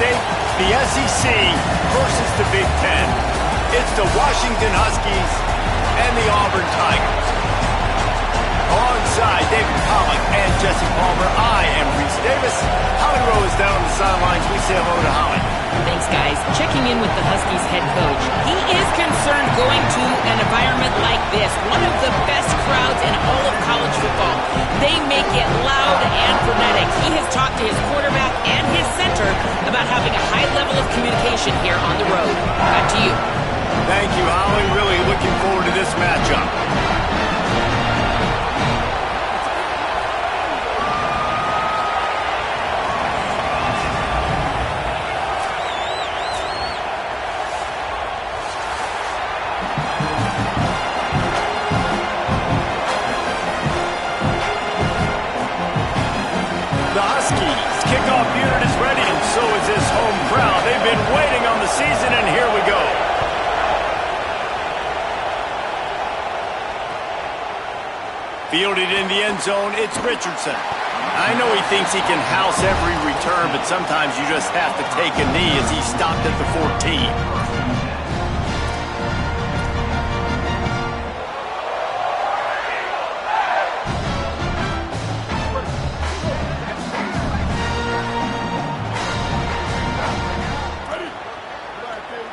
State, the SEC versus the Big Ten. It's the Washington Huskies and the Auburn Tigers. Alongside David Pollack and Jesse Palmer, I am Reese Davis. Holly Rowe is down on the sidelines. We say hello to Holly. Thanks, guys. Checking in with the Huskies head coach. He is concerned going to an environment like this, one of the best crowds in all of college football. They make it loud and frenetic. He has talked to his quarterback and his center about having a high level of communication here on the road. Back to you. Thank you, Holly. Really looking forward to this matchup. The Huskies kickoff unit is ready, and so is this home crowd. They've been waiting on the season, and here we go. Fielded in the end zone, it's Richardson. I know he thinks he can house every return, but sometimes you just have to take a knee as he stopped at the 14.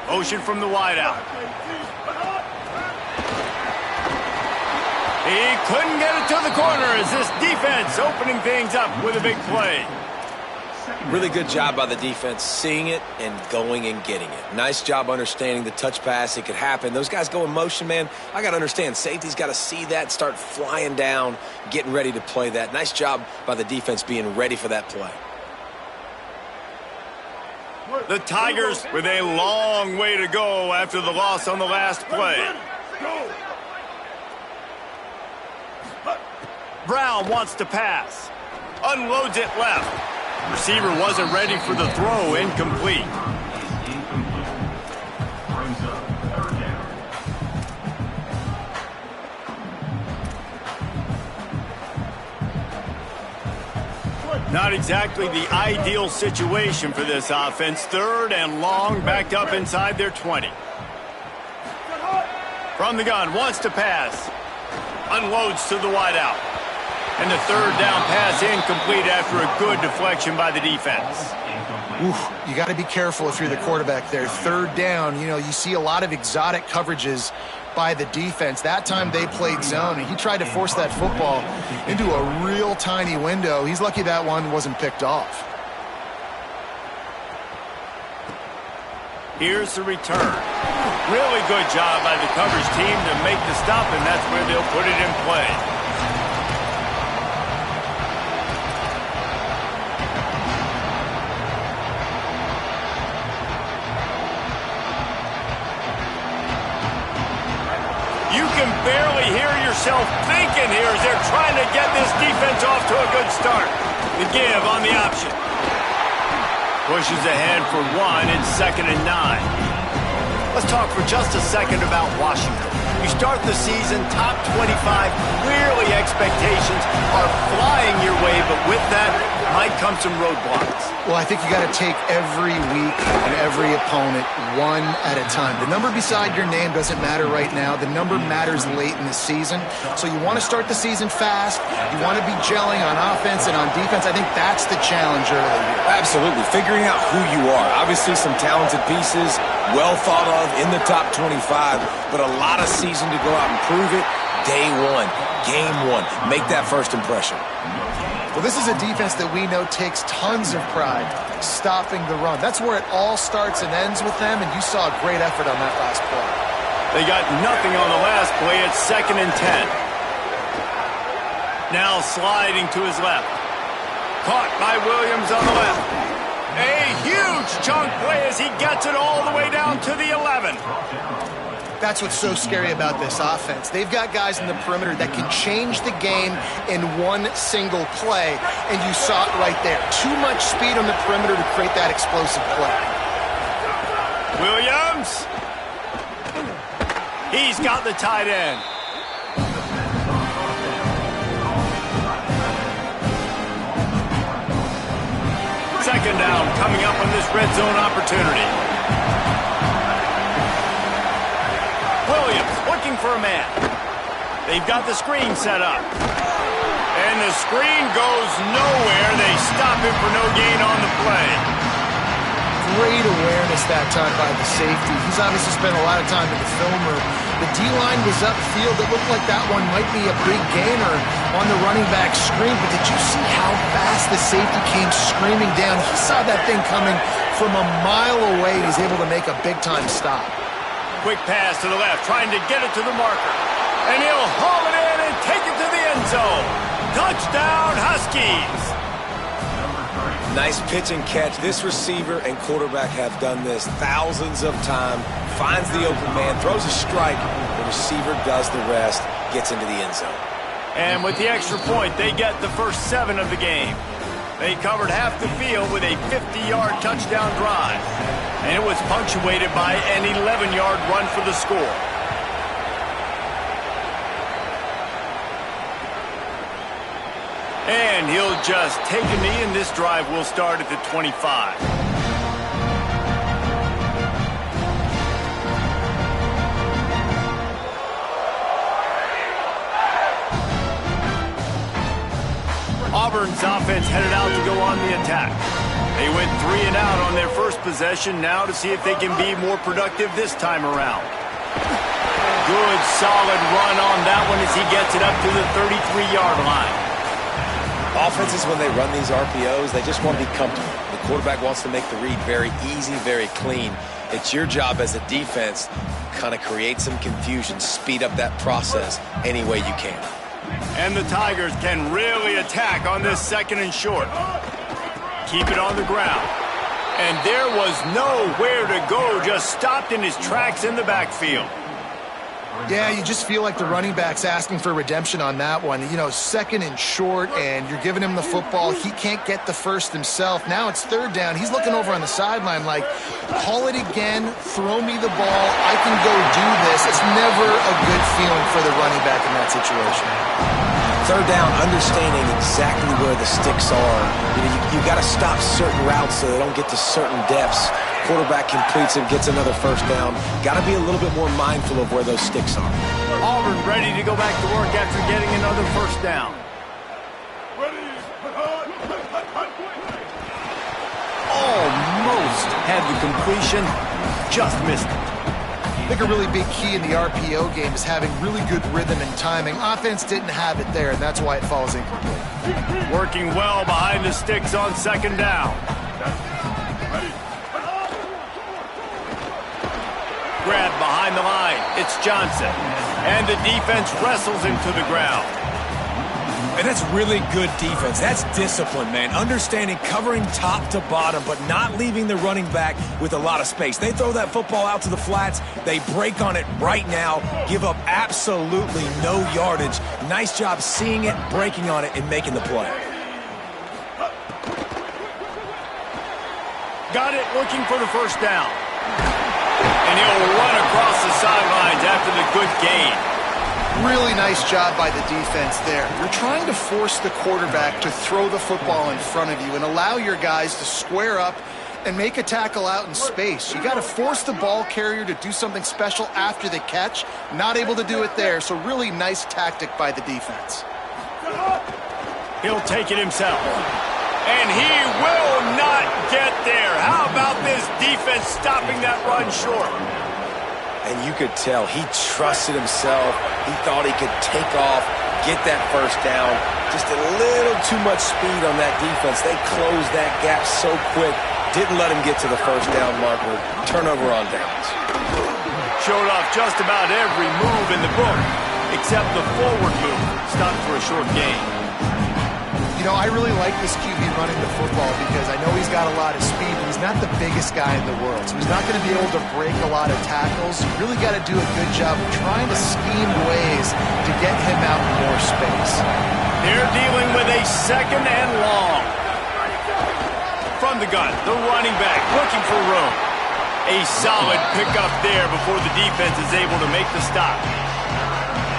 Motion from the wideout. He couldn't get it to the corner as this defense opening things up with a big play. Really good job by the defense, seeing it and going and getting it. Nice job understanding the touch pass. It could happen. Those guys go in motion, man. I got to understand. Safety's got to see that, start flying down, getting ready to play that. Nice job by the defense being ready for that play. The Tigers with a long way to go after the loss on the last play. Brown wants to pass. Unloads it left. Receiver wasn't ready for the throw. Incomplete. Not exactly the ideal situation for this offense. Third and long, backed up inside their 20. From the gun, wants to pass. Unloads to the wideout. And the third down pass incomplete after a good deflection by the defense. You got to be careful if you're the quarterback there. Third down, you see a lot of exotic coverages by the defense. That time they played zone, and he tried to force that football into a real tiny window. He's lucky that one wasn't picked off. Here's the return. Really good job by the coverage team to make the stop, and that's where they'll put it in play. You can barely hear yourself thinking here as they're trying to get this defense off to a good start. The give on the option. Pushes ahead for one. It's 2nd and 9. Let's talk for just a second about Washington. You start the season top 25. Clearly expectations are flying your way, but with that might come some roadblocks. Well, I think you got to take every week and every opponent one at a time. The number beside your name doesn't matter right now. The number matters late in the season. So you want to start the season fast. You want to be gelling on offense and on defense. I think that's the challenge early here. Absolutely. Figuring out who you are. Obviously some talented pieces, well thought of in the top 25, but a lot of season to go out and prove it. Day one, game one. Make that first impression. Well, this is a defense that we know takes tons of pride stopping the run. That's where it all starts and ends with them, and you saw a great effort on that last play. They got nothing on the last play. It's 2nd and 10. Now sliding to his left. Caught by Williams on the left. A huge chunk play as he gets it all the way down to the 11. That's what's so scary about this offense. They've got guys in the perimeter that can change the game in one single play, and you saw it right there. Too much speed on the perimeter to create that explosive play. Williams. He's got the tight end. second down coming up on this red zone opportunity. Williams looking for a man. They've got the screen set up. And the screen goes nowhere. They stop him for no gain on the play. Great awareness that time by the safety. He's obviously spent a lot of time in the film room. The D-line was upfield. It looked like that one might be a big gainer on the running back screen, but did you see how fast the safety came screaming down? He saw that thing coming from a mile away. He's able to make a big-time stop. Quick pass to the left, trying to get it to the marker. And he'll haul it in and take it to the end zone. Touchdown, Huskies! Nice pitch and catch. This receiver and quarterback have done this thousands of times. Finds the open man, throws a strike. The receiver does the rest, gets into the end zone. And with the extra point, they get the first 7 of the game. They covered half the field with a 50-yard touchdown drive. And it was punctuated by an 11-yard run for the score. And he'll just take a knee, and this drive will start at the 25. Auburn's offense headed out to go on the attack. They went 3 and out on their first possession, now to see if they can be more productive this time around. Good, solid run on that one as he gets it up to the 33-yard line. Offenses, when they run these RPOs, they just want to be comfortable. The quarterback wants to make the read very easy, very clean. It's your job as a defense, kind of create some confusion, speed up that process any way you can. And the Tigers can really attack on this second and short. Keep it on the ground. And there was nowhere to go, just stopped in his tracks in the backfield. Yeah, you just feel like the running back's asking for redemption on that one. You know, second and short, and you're giving him the football. He can't get the first himself. Now it's third down. He's looking over on the sideline like, call it again, throw me the ball, I can go do this. It's never a good feeling for the running back in that situation. Third down, understanding exactly where the sticks are. You got to stop certain routes so they don't get to certain depths. Quarterback completes it, gets another first down. Got to be a little bit more mindful of where those sticks are. Auburn ready to go back to work after getting another first down. Almost had the completion, just missed it. I think a really big key in the RPO game is having really good rhythm and timing. Offense didn't have it there, and that's why it falls incomplete. Working well behind the sticks on second down. Grab behind the line. It's Johnson. And the defense wrestles him to the ground. And that's really good defense. That's discipline, man. Understanding covering top to bottom, but not leaving the running back with a lot of space. They throw that football out to the flats. They break on it right now, give up absolutely no yardage. Nice job seeing it, breaking on it, and making the play. Got it, looking for the first down. And he'll run across the sidelines after the good gain. Really nice job by the defense there. You're trying to force the quarterback to throw the football in front of you and allow your guys to square up and make a tackle out in space. You got to force the ball carrier to do something special after the catch. Not able to do it there, so really nice tactic by the defense. He'll take it himself. And he will not get there. How about this defense stopping that run short? And you could tell he trusted himself. He thought he could take off, get that first down. Just a little too much speed on that defense. They closed that gap so quick. Didn't let him get to the first down marker. Turnover on downs. Showed off just about every move in the book, except the forward move. Stopped for a short gain. You know, I really like this QB running the football because I know he's got a lot of speed, but he's not the biggest guy in the world. So he's not going to be able to break a lot of tackles. You really got to do a good job of trying to scheme ways to get him out in more space. They're dealing with a second and long. From the gun, the running back looking for room. A solid pickup there before the defense is able to make the stop.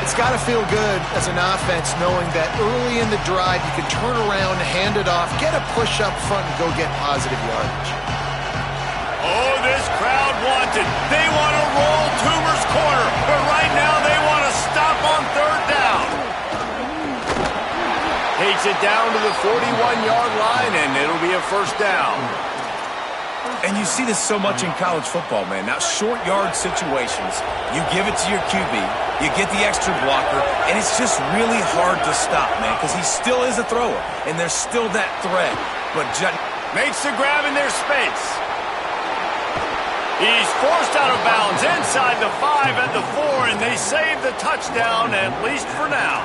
It's got to feel good as an offense knowing that early in the drive you can turn around, hand it off, get a push up front, and go get positive yardage. Oh, this crowd wants it. They want to roll Toomer's corner, but right now they want to stop on third down. Takes it down to the 41-yard line, and it'll be a first down. And you see this so much in college football, man. Now, short yard situations, you give it to your QB, you get the extra blocker, and it's just really hard to stop, man, because he still is a thrower, and there's still that threat. But makes the grab in their space. He's forced out of bounds inside the 5 at the 4, and they save the touchdown, at least for now.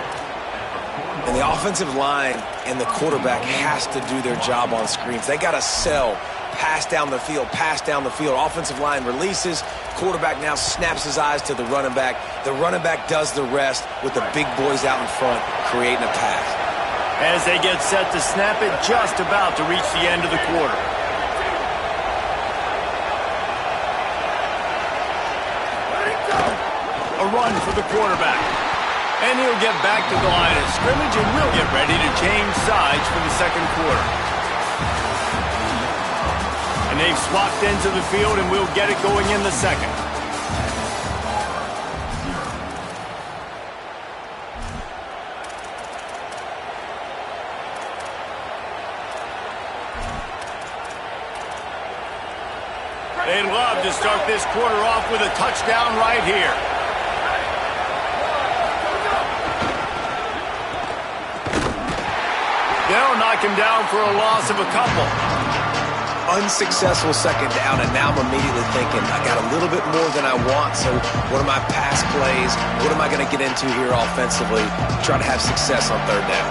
And the offensive line and the quarterback has to do their job on screens. They got to sell. Pass down the field, pass down the field. Offensive line releases. Quarterback now snaps his eyes to the running back. The running back does the rest with the big boys out in front, creating a pass. As they get set to snap it, just about to reach the end of the quarter. A run for the quarterback. And he'll get back to the line of scrimmage, and we'll get ready to change sides for the second quarter. And they've swapped into the field, and we'll get it going in the second. They'd love to start this quarter off with a touchdown right here. They'll knock him down for a loss of a couple. Unsuccessful second down, and now I'm immediately thinking, I got a little bit more than I want, so what are my pass plays? What am I going to get into here offensively? Try to have success on third down.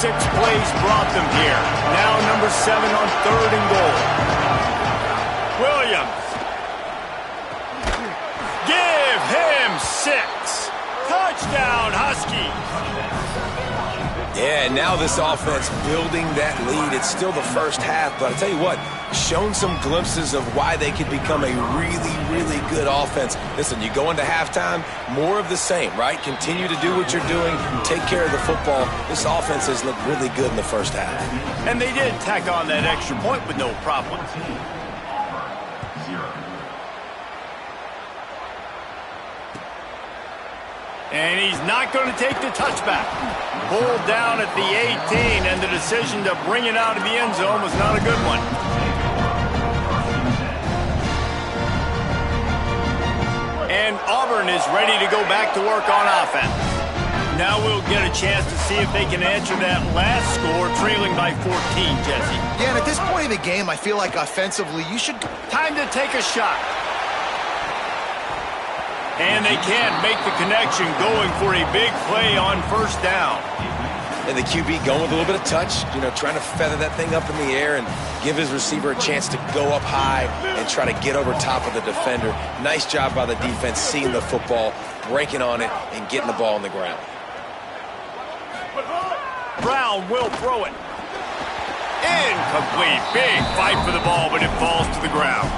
6 plays brought them here. Now number 7 on 3rd and goal. Williams. Give him 6. Touchdown, Huskies. Yeah, now this offense building that lead. It's still the first half, but I'll tell you what, shown some glimpses of why they could become a really, really good offense. Listen, you go into halftime, more of the same, right? Continue to do what you're doing, take care of the football. This offense has looked really good in the first half. And they did tack on that extra point with no problem. And he's not going to take the touchback. Pulled down at the 18, and the decision to bring it out of the end zone was not a good one. And Auburn is ready to go back to work on offense. Now we'll get a chance to see if they can answer that last score, trailing by 14, Jesse. Yeah, and at this point in the game, I feel like offensively, you should... Time to take a shot. And they can't make the connection, going for a big play on first down. And the QB going with a little bit of touch, trying to feather that thing up in the air and give his receiver a chance to go up high and try to get over top of the defender. Nice job by the defense, seeing the football, breaking on it, and getting the ball on the ground. Brown will throw it. Incomplete. Big fight for the ball, but it falls to the ground.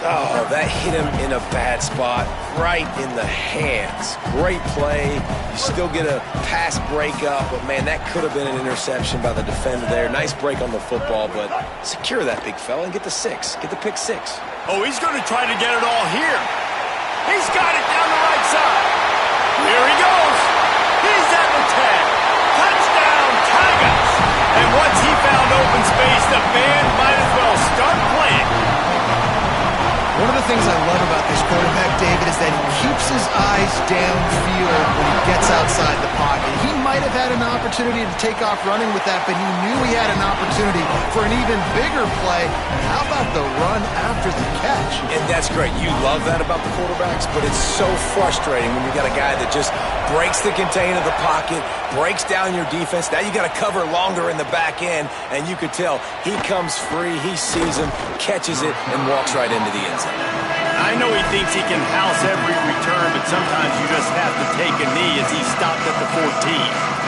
Oh, that hit him in a bad spot, right in the hands. Great play. You still get a pass breakup, but, man, that could have been an interception by the defender there. Nice break on the football, but secure that big fella and get the 6. Get the pick 6. Oh, he's going to try to get it all here. He's got it down the right side. Here he goes. He's at the 10. Touchdown, Tigers. And once he found open space, the band might as well start playing. One of the things I love about this quarterback, David, is that he keeps his eyes downfield when he gets outside the pocket. He might have had an opportunity to take off running with that, but he knew he had an opportunity for an even bigger play. How about the run after the catch? And that's great. You love that about the quarterbacks, but it's so frustrating when you got a guy that just breaks the contain of the pocket, breaks down your defense. Now you got to cover longer in the back end, and you could tell he comes free, he sees him, catches it, and walks right into the end zone. I know he thinks he can house every return, but sometimes you just have to take a knee as he stopped at the 14.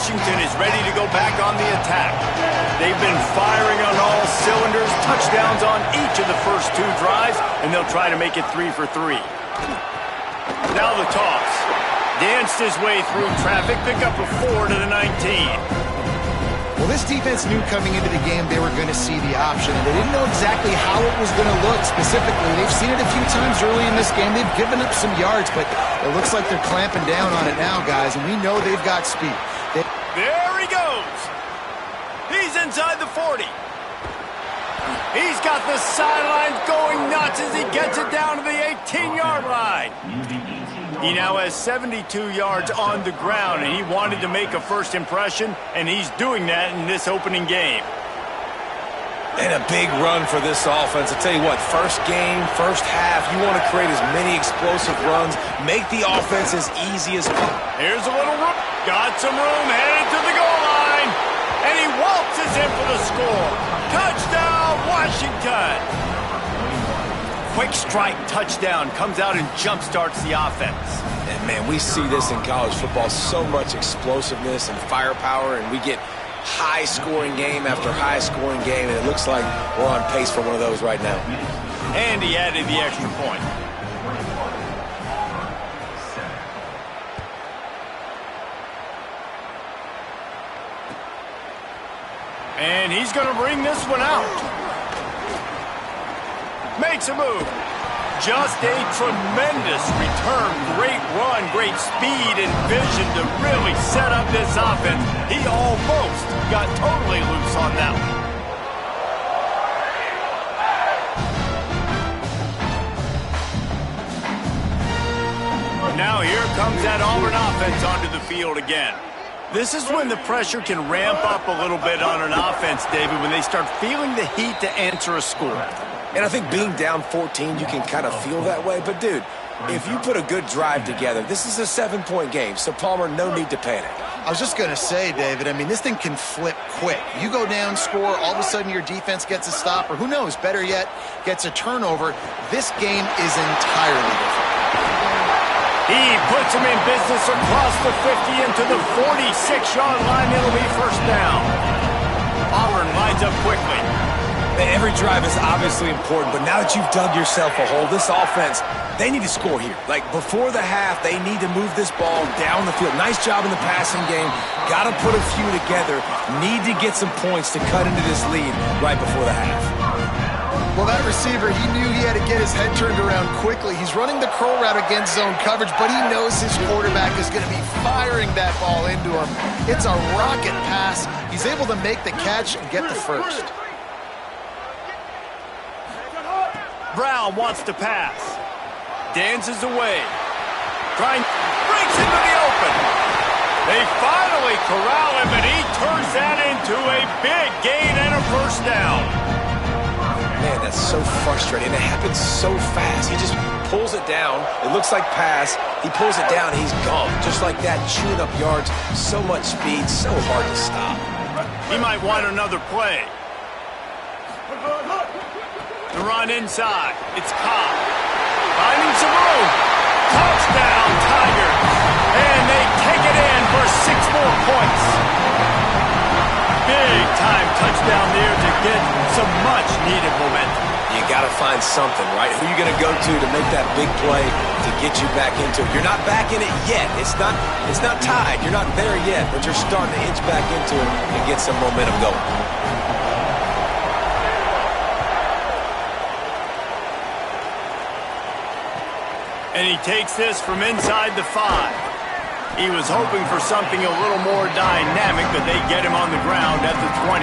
Washington is ready to go back on the attack. They've been firing on all cylinders, touchdowns on each of the first 2 drives, and they'll try to make it 3 for 3. Now the toss. Danced his way through traffic, pick up a 4 to the 19. Well, this defense knew coming into the game they were going to see the option, and they didn't know exactly how it was going to look specifically. They've seen it a few times early in this game. They've given up some yards, but it looks like they're clamping down on it now, guys, and we know they've got speed. There he goes. He's inside the 40. He's got the sidelines going nuts as he gets it down to the 18-yard line. He now has 72 yards on the ground, and he wanted to make a first impression, and he's doing that in this opening game. And a big run for this offense. I tell you what, first game, first half, you want to create as many explosive runs, make the offense as easy as possible. Here's a little room. Got some room, headed to the goal line, and he waltzes in for the score. Touchdown, Washington! Quick strike touchdown comes out and jump-starts the offense. And, man, we see this in college football, so much explosiveness and firepower, and we get high-scoring game after high-scoring game, and it looks like we're on pace for one of those right now. And he added the extra point. And he's going to bring this one out. Makes a move. Just a tremendous return. Great run, great speed and vision to really set up this offense. He almost got totally loose on that one. Now here comes that Auburn offense onto the field again. This is when the pressure can ramp up a little bit on an offense, David, when they start feeling the heat to answer a score. And I think being down 14, you can kind of feel that way. But, dude, if you put a good drive together, this is a 7-point game. So, Palmer, no need to panic. I was just going to say, David, I mean, this thing can flip quick. You go down, score, all of a sudden your defense gets a stop, or who knows, better yet, gets a turnover. This game is entirely different. He puts him in business across the 50 into the 46-yard line. It'll be first down. Auburn lines up quickly. Every drive is obviously important, but now that you've dug yourself a hole, this offense, they need to score here. Like, before the half, they need to move this ball down the field. Nice job in the passing game. Got to put a few together. Need to get some points to cut into this lead right before the half. Well, that receiver, he knew he had to get his head turned around quickly. He's running the curl route against zone coverage, but he knows his quarterback is going to be firing that ball into him. It's a rocket pass. He's able to make the catch and get the first. Brown wants to pass. Dances away. Breaks into the open. They finally corral him, and he turns that into a big gain and a first down. Man, that's so frustrating. It happens so fast. He just pulls it down. It looks like pass. He pulls it down, and he's gone. Just like that, chewing up yards. So much speed, so hard to stop. He might want another play. The run inside. It's Cobb. Finding some room. Touchdown, Tigers. And they take it in for 6 more points. Big-time touchdown there to get some much-needed momentum. You got to find something, right? Who are you going to go to make that big play to get you back into it? You're not back in it yet. It's not tied. You're not there yet, but you're starting to inch back into it and get some momentum going. And he takes this from inside the 5. He was hoping for something a little more dynamic, but they get him on the ground at the 20.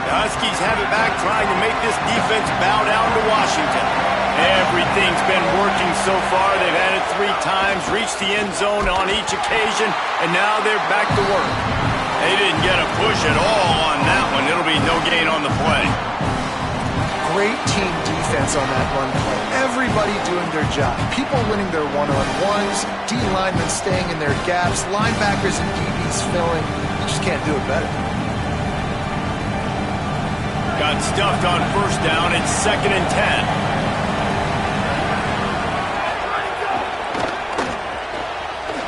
The Huskies have it back, trying to make this defense bow down to Washington. Everything's been working so far. They've had it 3 times, reached the end zone on each occasion, and now they're back to work. They didn't get a push at all on that one. It'll be no gain on the play. great team defense on that run play. Everybody doing their job. People winning their one-on-ones, D linemen staying in their gaps, linebackers and DBs filling. You just can't do it better. Got stuffed on first down. It's 2nd and 10.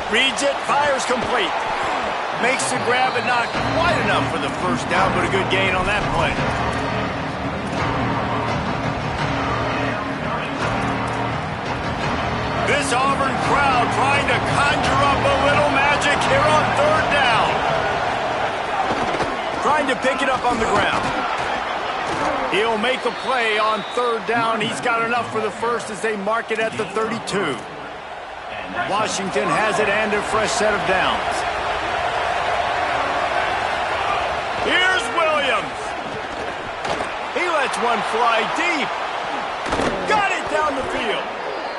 Reads it, fires complete. Makes the grab, but not quite enough for the first down, but a good gain on that play. This Auburn crowd trying to conjure up a little magic here on 3rd down. Trying to pick it up on the ground. He'll make a play on 3rd down. He's got enough for the first as they mark it at the 32. Washington has it and a fresh set of downs. Here's Williams. He lets one fly deep. Got it down the field.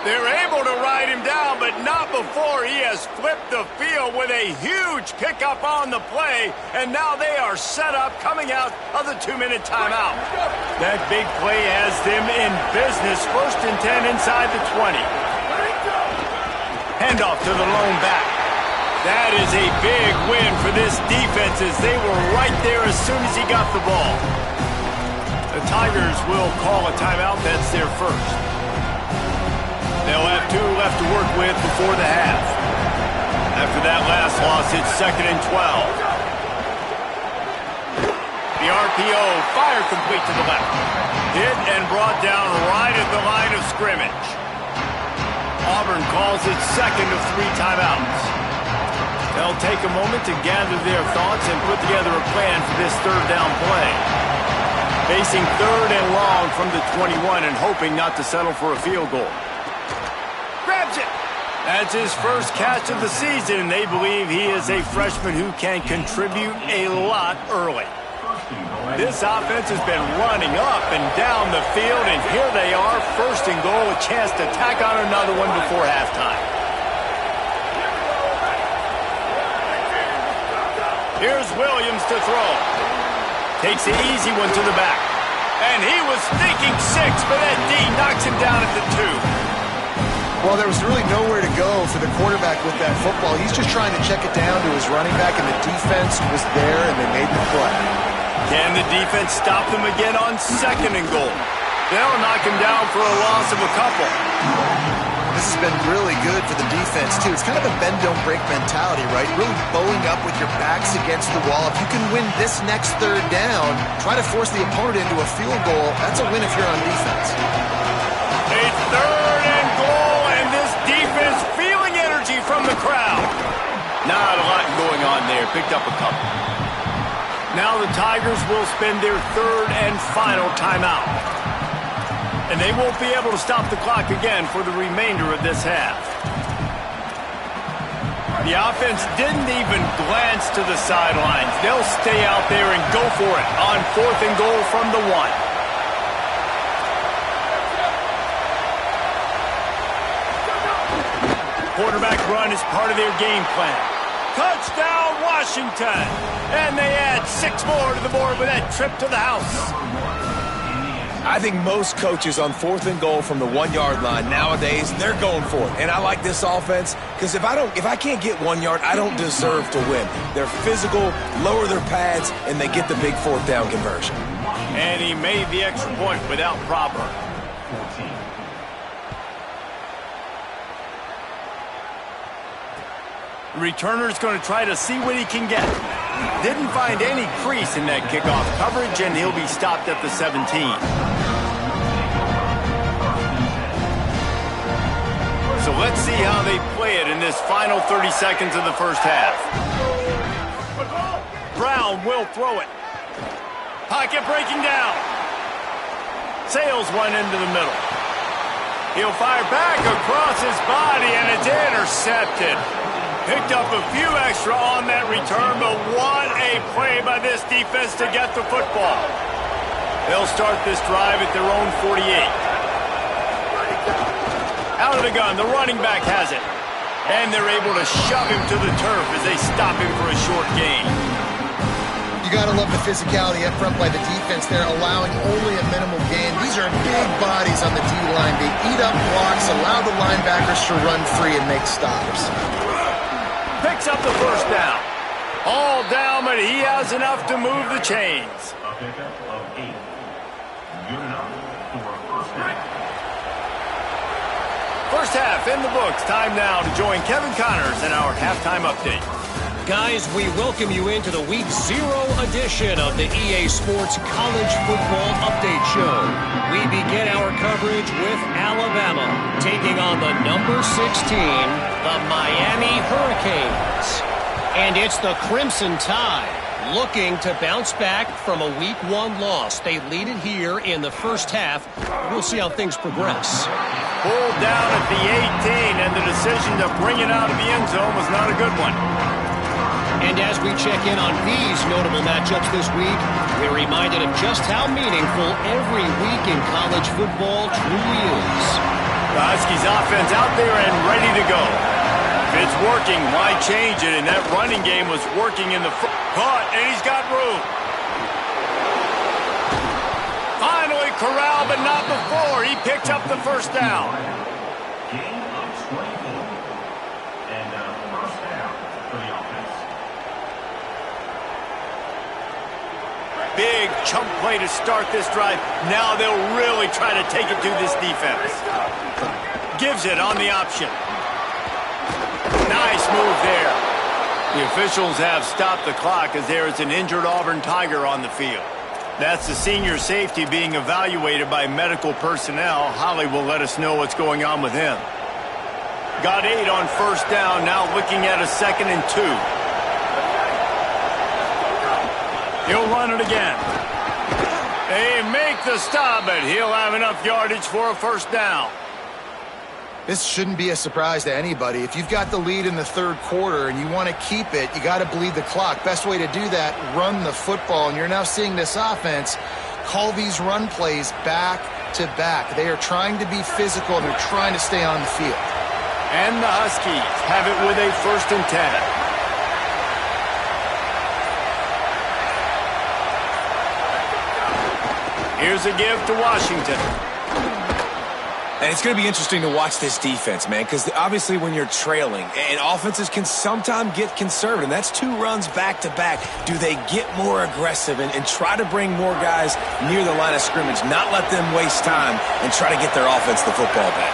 They're able to ride him down, but not before he has flipped the field with a huge pickup on the play, and now they are set up coming out of the 2-minute timeout. That big play has them in business. 1st and 10 inside the 20. Handoff to the lone back. That is a big win for this defense as they were right there as soon as he got the ball. The Tigers will call a timeout. That's their first. They'll have 2 left to work with before the half. After that last loss, it's 2nd and 12. The RPO, fire complete to the left. Hit and brought down right at the line of scrimmage. Auburn calls it 2nd of 3 timeouts. They'll take a moment to gather their thoughts and put together a plan for this 3rd down play. Facing 3rd and long from the 21 and hoping not to settle for a field goal. Grabs it. That's his first catch of the season, and they believe he is a freshman who can contribute a lot early. This offense has been running up and down the field, and here they are, 1st and goal, a chance to tack on another one before halftime. Here's Williams to throw. Takes the easy one to the back. And he was thinking 6, but that D knocks him down at the 2. Well, there was really nowhere to go for the quarterback with that football. He's just trying to check it down to his running back, and the defense was there, and they made the play. Can the defense stop them again on 2nd and goal? They'll knock him down for a loss of a couple. This has been really good for the defense, too. It's kind of a bend-don't-break mentality, right? Really bowing up with your backs against the wall. If you can win this next 3rd down, try to force the opponent into a field goal. That's a win if you're on defense. It's 3rd and goal, and this defense feeling energy from the crowd. Not a lot going on there. Picked up a couple. Now the Tigers will spend their 3rd and final timeout. And they won't be able to stop the clock again for the remainder of this half. The offense didn't even glance to the sidelines. They'll stay out there and go for it on 4th and goal from the 1. Quarterback run is part of their game plan. Touchdown, Washington! And they add 6 more to the board with that trip to the house. I think most coaches on 4th and goal from the 1-yard line nowadays, they're going for it. And I like this offense because if I can't get 1 yard, I don't deserve to win. They're physical, lower their pads, and they get the big 4th down conversion. And he made the extra point without proper. The returner's going to try to see what he can get. Didn't find any crease in that kickoff coverage, and he'll be stopped at the 17. So let's see how they play it in this final 30 seconds of the first half. Brown will throw it. Pocket breaking down. Sails one into the middle. He'll fire back across his body, and it's intercepted. Picked up a few extra on that return, but what a play by this defense to get the football. They'll start this drive at their own 48. Out of the gun, the running back has it. And they're able to shove him to the turf as they stop him for a short gain. You You got to love the physicality up front by the defense there, allowing only a minimal gain. These are big bodies on the D-line. They eat up blocks, allow the linebackers to run free and make stops. Picks up the first down. All down, but he has enough to move the chains. A pickup of 8. Good enough for a first down. First half in the books. Time now to join Kevin Connors in our halftime update. Guys, we welcome you into the Week 0 edition of the EA Sports College Football Update Show. We begin our coverage with Alabama taking on the number 16, the Miami Hurricanes. And it's the Crimson Tide looking to bounce back from a Week 1 loss. They lead it here in the first half. We'll see how things progress. Pulled down at the 18, and the decision to bring it out of the end zone was not a good one. And as we check in on these notable matchups this week, we're reminded of just how meaningful every week in college football truly is. The Huskies offense out there and ready to go. If it's working, why change it? And that running game was working in the front. Caught, and he's got room. Finally corralled, but not before. He picked up the first down. Gain of 24. And first down for the offense. Big chunk play to start this drive. Now they'll really try to take it to this defense. Gives it on the option. Nice move there. The officials have stopped the clock as there is an injured Auburn Tiger on the field. That's the senior safety being evaluated by medical personnel. Holly will let us know what's going on with him. Got 8 on first down, now looking at a 2nd and 2. He'll run it again. They make the stop, but he'll have enough yardage for a first down. This shouldn't be a surprise to anybody. If you've got the lead in the third quarter and you want to keep it, you got to bleed the clock. Best way to do that, run the football. And you're now seeing this offense call these run plays back to back. They are trying to be physical, and they're trying to stay on the field. And the Huskies have it with a 1st and 10. Here's a give to Washington. And it's going to be interesting to watch this defense, man, because obviously when you're trailing, and offenses can sometimes get conservative, and that's 2 runs back-to-back. Do they get more aggressive and try to bring more guys near the line of scrimmage, not let them waste time, and try to get their offense the football back?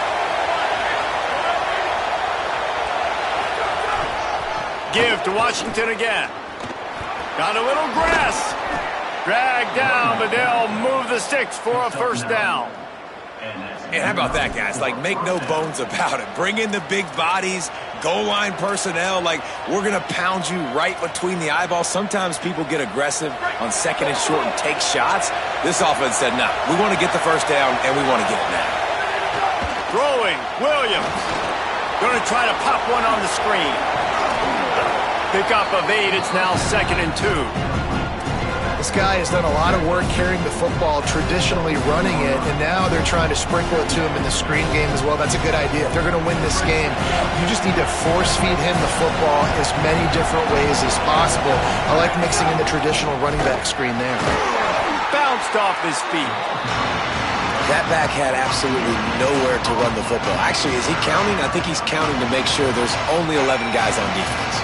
Give to Washington again. Got a little grass. Dragged down, but they'll move the sticks for a first down. And how about that, guys? Like, make no bones about it. Bring in the big bodies, goal line personnel. Like, we're going to pound you right between the eyeballs. Sometimes people get aggressive on 2nd and short and take shots. This offense said, no, we want to get the first down, and we want to get it now. Throwing, Williams. Going to try to pop one on the screen. Pick up of 8. It's now 2nd and 2. This guy has done a lot of work carrying the football, traditionally running it, and now they're trying to sprinkle it to him in the screen game as well. That's a good idea. If they're going to win this game, you just need to force-feed him the football as many different ways as possible. I like mixing in the traditional running back screen there. Bounced off his feet. That back had absolutely nowhere to run the football. Actually, is he counting? I think he's counting to make sure there's only 11 guys on defense.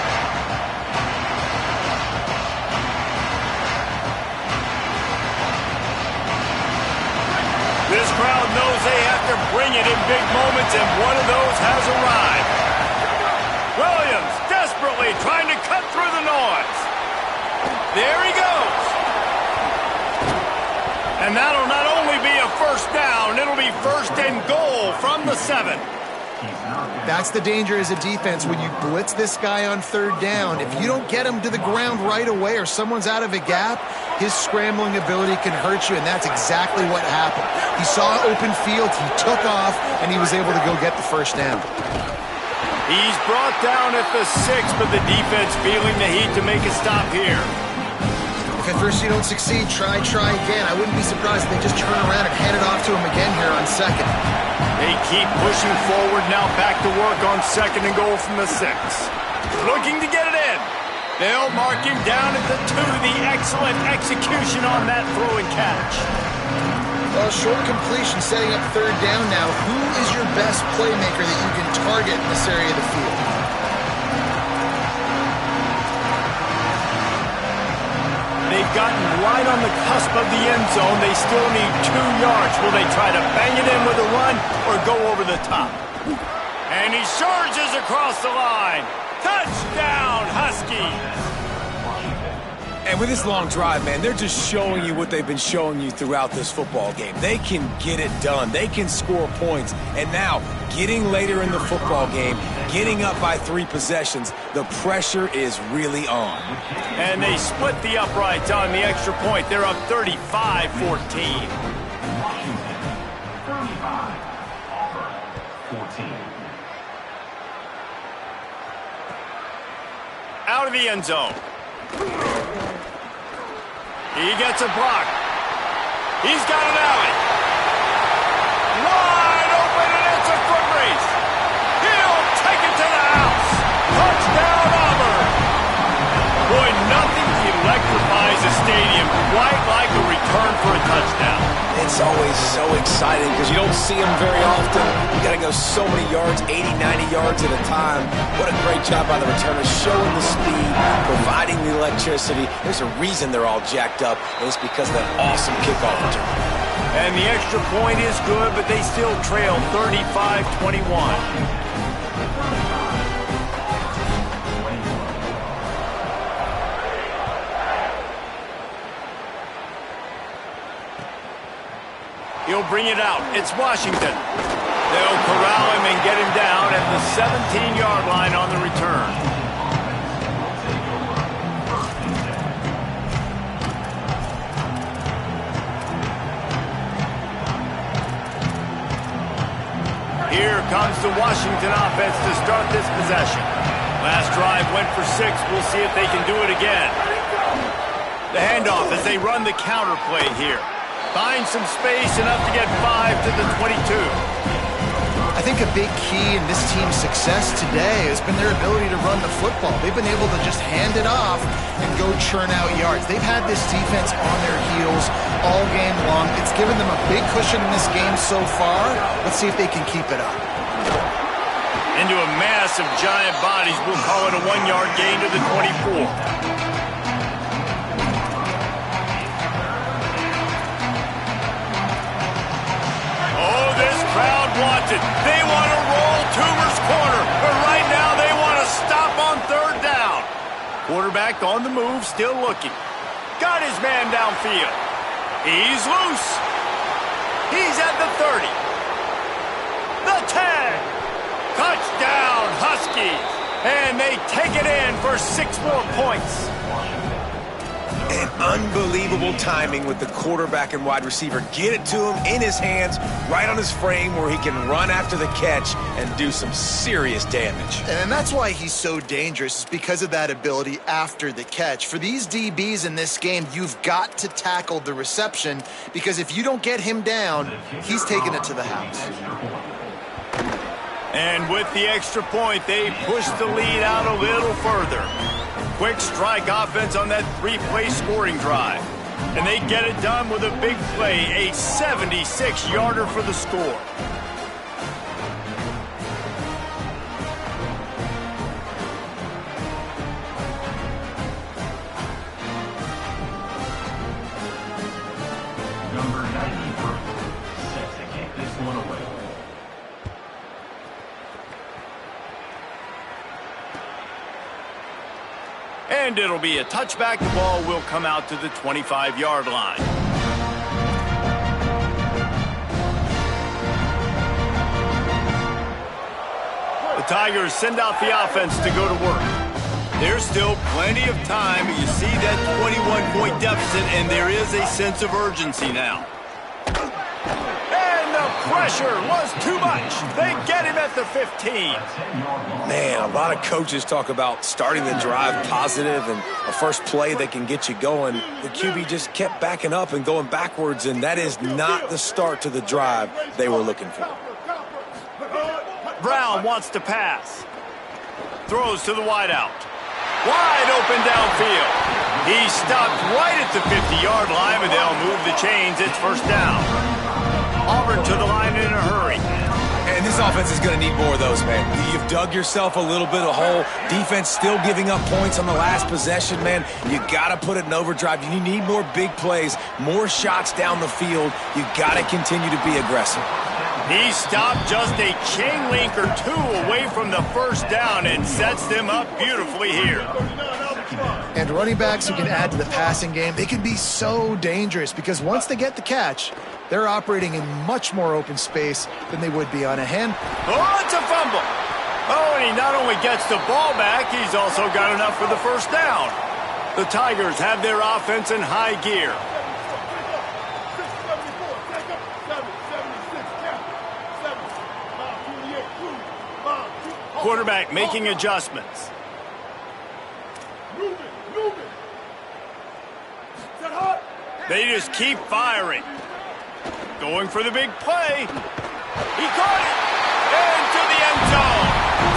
This crowd knows they have to bring it in big moments, and one of those has arrived. Williams desperately trying to cut through the noise. There he goes. And that'll not only be a first down, it'll be 1st and goal from the 7. That's the danger as a defense. When you blitz this guy on 3rd down, if you don't get him to the ground right away or someone's out of a gap, his scrambling ability can hurt you, and that's exactly what happened. He saw open field, he took off, and he was able to go get the first down. He's brought down at the 6, but the defense feeling the heat to make a stop here. If at first you don't succeed, try again. I wouldn't be surprised if they just turn around and hand it off to him again here on 2nd. They keep pushing forward, now back to work on 2nd and goal from the 6. Looking to get it in. They'll mark him down at the 2. The excellent execution on that throw and catch. Well, short completion setting up third down now. Who is your best playmaker that you can target in this area of the field? They've gotten right on the cusp of the end zone. They still need 2 yards. Will they try to bang it in with a run or go over the top? And he surges across the line. Touchdown, Huskies! And with this long drive, man, they're just showing you what they've been showing you throughout this football game. They can get it done. They can score points. And now, getting later in the football game, getting up by 3 possessions, the pressure is really on. And they split the uprights on the extra point. They're up 35-14. Washington, 35. Auburn, 14. Out of the end zone. He gets a block. He's got an alley. Wide open, and it's a foot race. He'll take it to the house. Touchdown, Auburn. Boy, nothing electrifies a stadium quite like a return for a touchdown. It's always so exciting because you don't see them very often. You got to go so many yards, 80, 90 yards at a time. What a great job by the returner, showing the speed, providing the electricity. There's a reason they're all jacked up, and it's because of that awesome kickoff return. And the extra point is good, but they still trail 35-21. He'll bring it out. It's Washington. They'll corral him and get him down at the 17-yard line on the return. Here comes the Washington offense to start this possession. Last drive went for 6. We'll see if they can do it again. The handoff as they run the counter play here. Find some space, enough to get 5 to the 22. I think a big key in this team's success today has been their ability to run the football. They've been able to just hand it off and go churn out yards. They've had this defense on their heels all game long. It's given them a big cushion in this game so far. Let's see if they can keep it up. Into a mass of giant bodies. We'll call it a 1-yard gain to the 24. Crowd wants it. They want to roll Toomer's corner, but right now they want to stop on third down. Quarterback on the move, still looking. Got his man downfield. He's loose. He's at the 30. The 10. Touchdown, Huskies. And they take it in for 6 more points. And unbelievable timing with the quarterback and wide receiver. Get it to him in his hands, right on his frame where he can run after the catch and do some serious damage. And that's why he's so dangerous, is because of that ability after the catch. For these DBs in this game, you've got to tackle the reception, because if you don't get him down, he's taking it to the house. And with the extra point, they push the lead out a little further. Quick strike offense on that 3-play scoring drive. And they get it done with a big play, a 76-yarder for the score. Number 93, set to kick this one away. And it'll be a touchback. The ball will come out to the 25-yard line. The Tigers send out the offense to go to work. There's still plenty of time. You see that 21-point deficit, and there is a sense of urgency now. And the pressure was too much. They get him at the 15. Man, a lot of coaches talk about starting the drive positive and a first play that can get you going. The QB just kept backing up and going backwards, and that is not the start to the drive they were looking for. Brown wants to pass. Throws to the wideout. Wide open downfield. He stopped right at the 50-yard line, but they'll move the chains. It's first down. Auburn to the line in a hurry. And this offense is going to need more of those, man. You've dug yourself a little bit of a hole. Defense still giving up points on the last possession, man. You got to put it in overdrive. You need more big plays, more shots down the field. You got to continue to be aggressive. He stopped just a chain link or two away from the first down and sets them up beautifully here. And running backs who can add to the passing game, they can be so dangerous because once they get the catch, they're operating in much more open space than they would be on a hand. Oh, it's a fumble. Oh, and he not only gets the ball back, he's also got enough for the first down. The Tigers have their offense in high gear. Quarterback making adjustments. They just keep firing. Going for the big play. He caught it. Into the end zone.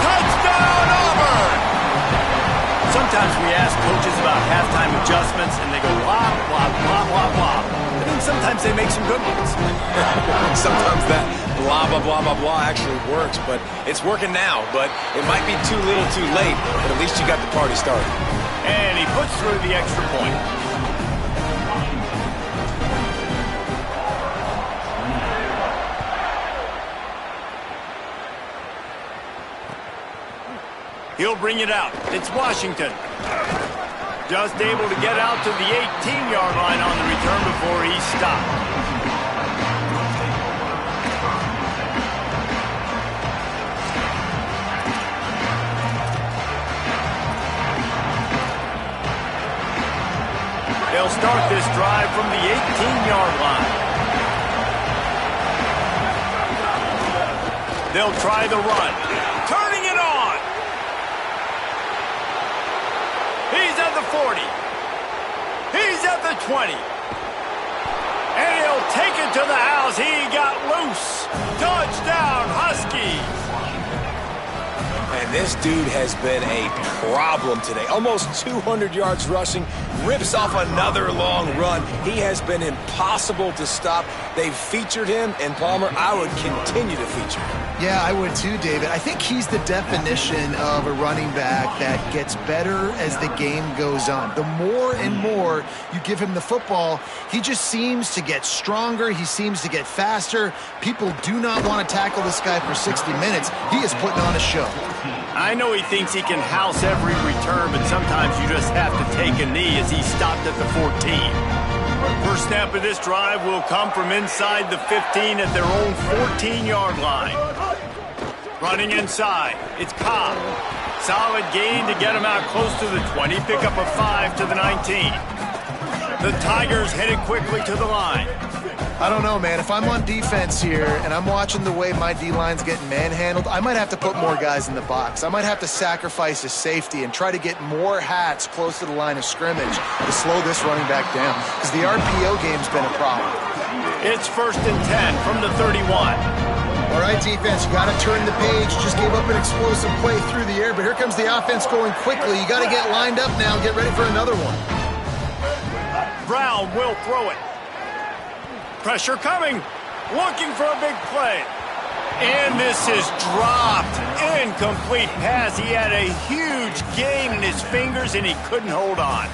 Touchdown, Auburn. Sometimes we ask coaches about halftime adjustments, and they go blah, blah, blah, blah, blah. But then sometimes they make some good ones. Sometimes that blah, blah, blah, blah, blah actually works, but it's working now. But it might be too little too late, but at least you got the party started. And he puts through the extra point. He'll bring it out. It's Washington. Just able to get out to the 18-yard line on the return before he stopped. They'll start this drive from the 18-yard line. They'll try the run. Turning it on. He's at the 40. He's at the 20. And he'll take it to the house. He got loose. Touchdown, Huskies. And this dude has been a problem today. Almost 200 yards rushing. Rips off another long run. He has been impossible to stop. They've featured him, and Palmer, I would continue to feature him. Yeah, I would too, David. I think he's the definition of a running back that gets better as the game goes on. The more and more you give him the football, he just seems to get stronger. He seems to get faster. People do not want to tackle this guy for 60 minutes. He is putting on a show. I know he thinks he can house every return, but sometimes you just have to take a knee as he stopped at the 14. First snap of this drive will come from inside the 15 at their own 14-yard line. Running inside, it's Cobb. Solid gain to get him out close to the 20, pick up a 5 to the 19. The Tigers headed quickly to the line. I don't know, man. If I'm on defense here and I'm watching the way my D-line's getting manhandled, I might have to put more guys in the box. I might have to sacrifice his safety and try to get more hats close to the line of scrimmage to slow this running back down because the RPO game's been a problem. It's 1st and 10 from the 31. All right, defense, you got to turn the page. Just gave up an explosive play through the air, but here comes the offense going quickly. You got to get lined up now and get ready for another one. Brown will throw it. Pressure coming. Looking for a big play. And this is dropped. Incomplete pass. He had a huge gain in his fingers, and he couldn't hold on.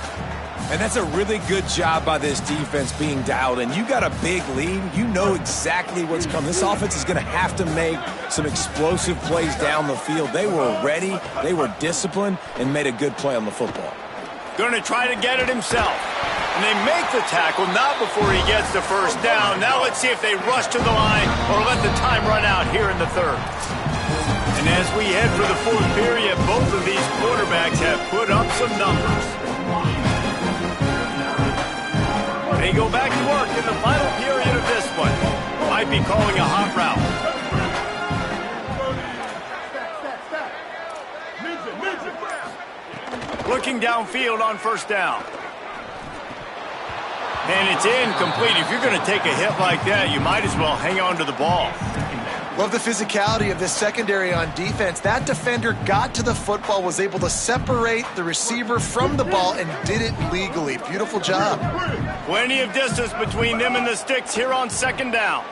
And that's a really good job by this defense being dialed in. You got a big lead. You know exactly what's coming. This offense is going to have to make some explosive plays down the field. They were ready. They were disciplined and made a good play on the football. Going to try to get it himself. And they make the tackle, not before he gets the first down. Now let's see if they rush to the line or let the time run out here in the third. And as we head for the fourth period, both of these quarterbacks have put up some numbers. They go back to work in the final period of this one. Might be calling a hot route. Looking downfield on first down. And it's incomplete. If you're going to take a hit like that, you might as well hang on to the ball. Love the physicality of this secondary on defense. That defender got to the football, was able to separate the receiver from the ball, and did it legally. Beautiful job. Plenty of distance between them and the sticks here on second down.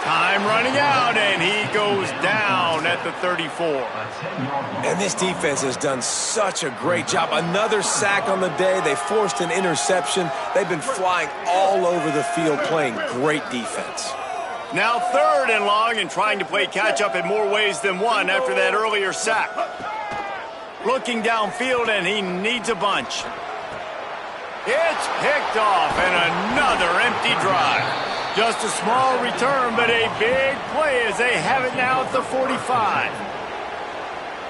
Time running out, and he goes down at the 34. And this defense has done such a great job. Another sack on the day. They forced an interception. They've been flying all over the field playing great defense. Now 3rd and long, and trying to play catch-up in more ways than one after that earlier sack. Looking downfield, and he needs a bunch. It's picked off, and another empty drive. Just a small return, but a big play as they have it now at the 45.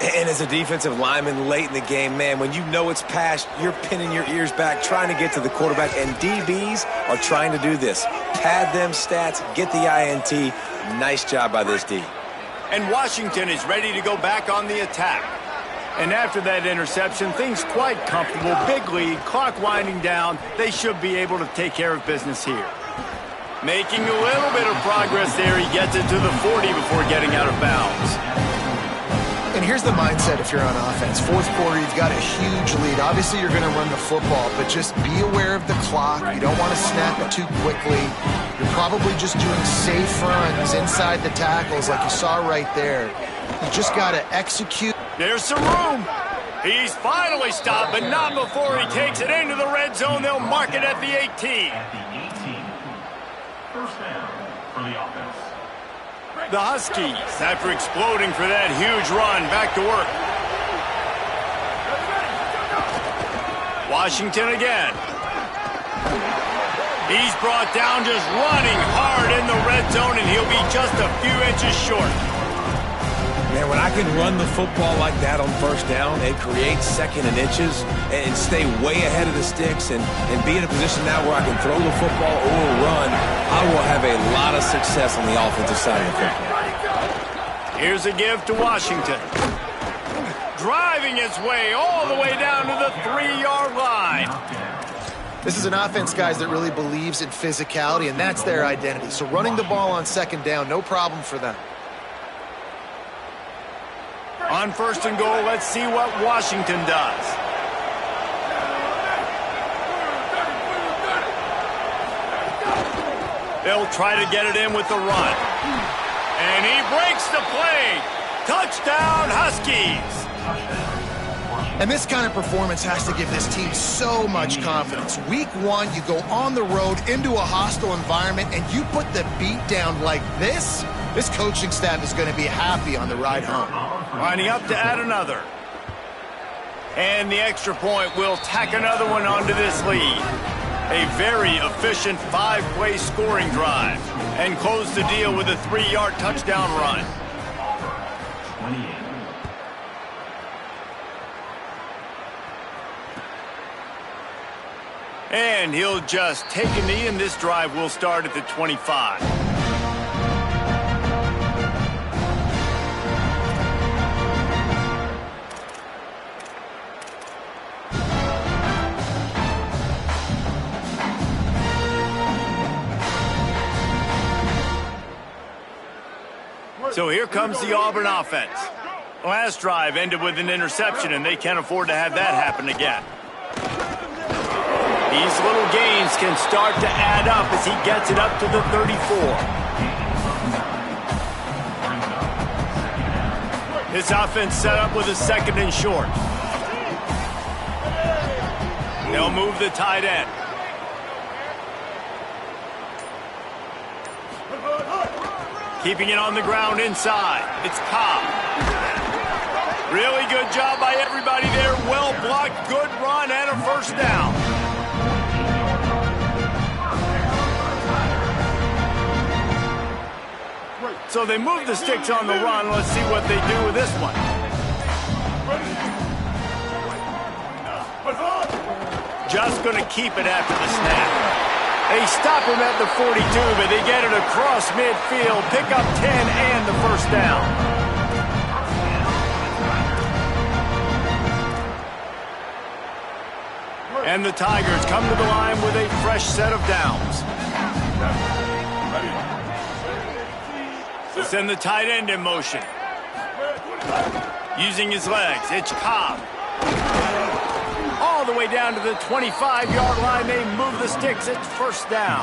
And as a defensive lineman late in the game, man, when you know it's past, you're pinning your ears back, trying to get to the quarterback, and DBs are trying to do this. Pad them stats, get the INT. Nice job by this D. And Washington is ready to go back on the attack. And after that interception, things quite comfortable. Big lead, clock winding down. They should be able to take care of business here. Making a little bit of progress there. He gets it to the 40 before getting out of bounds. And here's the mindset if you're on offense. 4th quarter, you've got a huge lead. Obviously, you're going to run the football, but just be aware of the clock. You don't want to snap it too quickly. You're probably just doing safe runs inside the tackles like you saw right there. You just got to execute. There's some room. He's finally stopped, but not before he takes it into the red zone. They'll mark it at the 18. At the 18. First down for the offense. The Huskies, after exploding for that huge run, back to work. Washington again. He's brought down just running hard in the red zone, and he'll be just a few inches short. Man, when I can run the football like that on first down, it creates second and inches and stay way ahead of the sticks and be in a position now where I can throw the football or run, I will have a lot of success on the offensive side of the football. Here's a give to Washington. Driving his way all the way down to the 3-yard line. This is an offense, guys, that really believes in physicality, and that's their identity. So running the ball on second down, no problem for them. On 1st and goal, let's see what Washington does. They'll try to get it in with the run. And he breaks the play. Touchdown, Huskies. And this kind of performance has to give this team so much confidence. Week 1, you go on the road into a hostile environment, and you put the beat down like this. This coaching staff is going to be happy on the ride home. Lining up to add another. And the extra point will tack another one onto this lead. A very efficient 5-play scoring drive. And close the deal with a 3-yard touchdown run. Auburn, 28. And he'll just take a knee, and this drive will start at the 25. So here comes the Auburn offense. Last drive ended with an interception, and they can't afford to have that happen again. These little gains can start to add up as he gets it up to the 34. This offense set up with a 2nd and short. They'll move the tight end. Keeping it on the ground inside. It's Cobb. Really good job by everybody there. Well blocked, good run, and a first down. So they move the sticks on the run. Let's see what they do with this one. Just going to keep it after the snap. They stop him at the 42, but they get it across midfield, pick up 10 and the first down. And the Tigers come to the line with a fresh set of downs. Send the tight end in motion. Using his legs, it's Cobb. All the way down to the 25-yard line. They move the sticks. It's first down.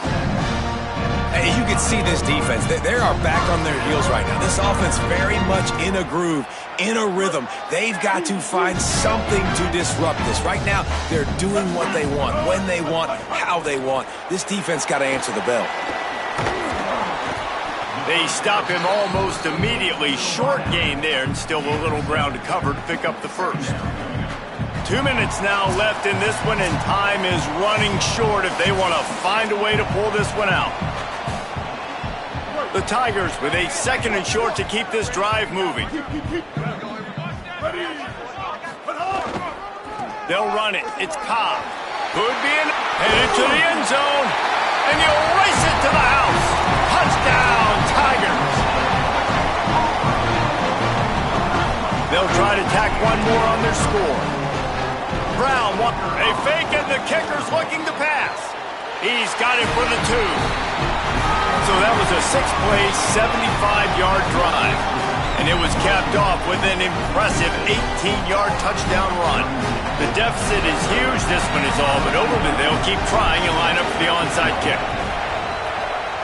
Hey, you can see this defense. They are back on their heels right now. This offense very much in a groove, in a rhythm. They've got to find something to disrupt this. Right now, they're doing what they want, when they want, how they want. This defense got to answer the bell. They stop him almost immediately. Short gain there, and still a little ground to cover to pick up the first. 2 minutes now left in this one, and time is running short if they want to find a way to pull this one out. The Tigers with a second and short to keep this drive moving. They'll run it. It's Cobb. Could be headed to the end zone, and he'll race it to the house. Touchdown, Tigers. They'll try to tack one more on their score. Brown, a fake, and the kicker's looking to pass. He's got it for the 2. So that was a 6-play, 75-yard drive. And it was capped off with an impressive 18-yard touchdown run. The deficit is huge. This one is all but over, but they'll keep trying and line up for the onside kick.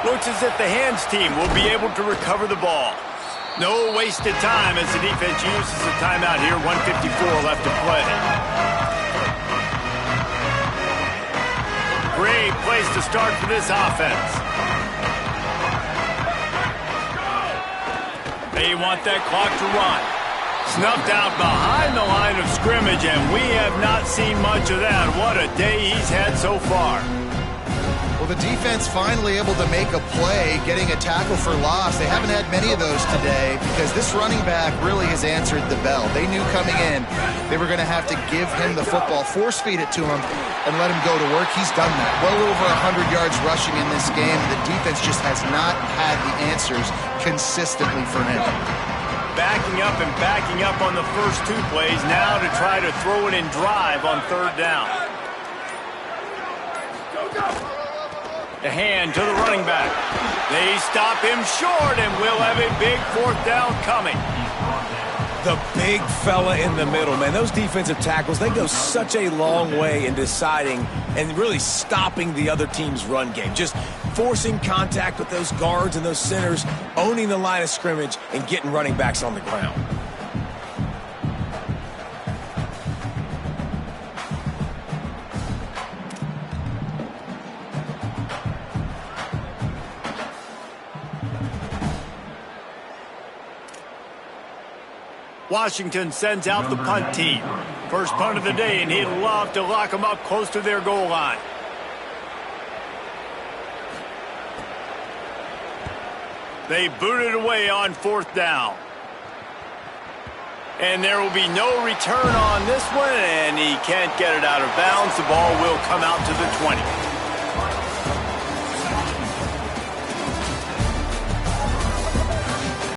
Looks as if the hands team will be able to recover the ball. No wasted time as the defense uses a timeout here. 1:54 left to play. Great place to start for this offense. They want that clock to run. Snuffed out behind the line of scrimmage, and we have not seen much of that. What a day he's had so far. Well, the defense finally able to make a play, getting a tackle for loss. They haven't had many of those today because this running back really has answered the bell. They knew coming in they were going to have to give him the football, force feed it to him, and let him go to work. He's done that. Well over 100 yards rushing in this game. The defense just has not had the answers consistently for him. Backing up and backing up on the first 2 plays, now to try to throw it and drive on 3rd down. The hand to the running back. They stop him short, and we'll have a big 4th down coming. The big fella in the middle, man. Those defensive tackles, they go such a long way in deciding and really stopping the other team's run game. Just forcing contact with those guards and those centers, owning the line of scrimmage, and getting running backs on the ground. Washington sends out the punt team. First punt of the day, and he'd love to lock them up close to their goal line. They boot it away on 4th down. And there will be no return on this one, and he can't get it out of bounds. The ball will come out to the 20.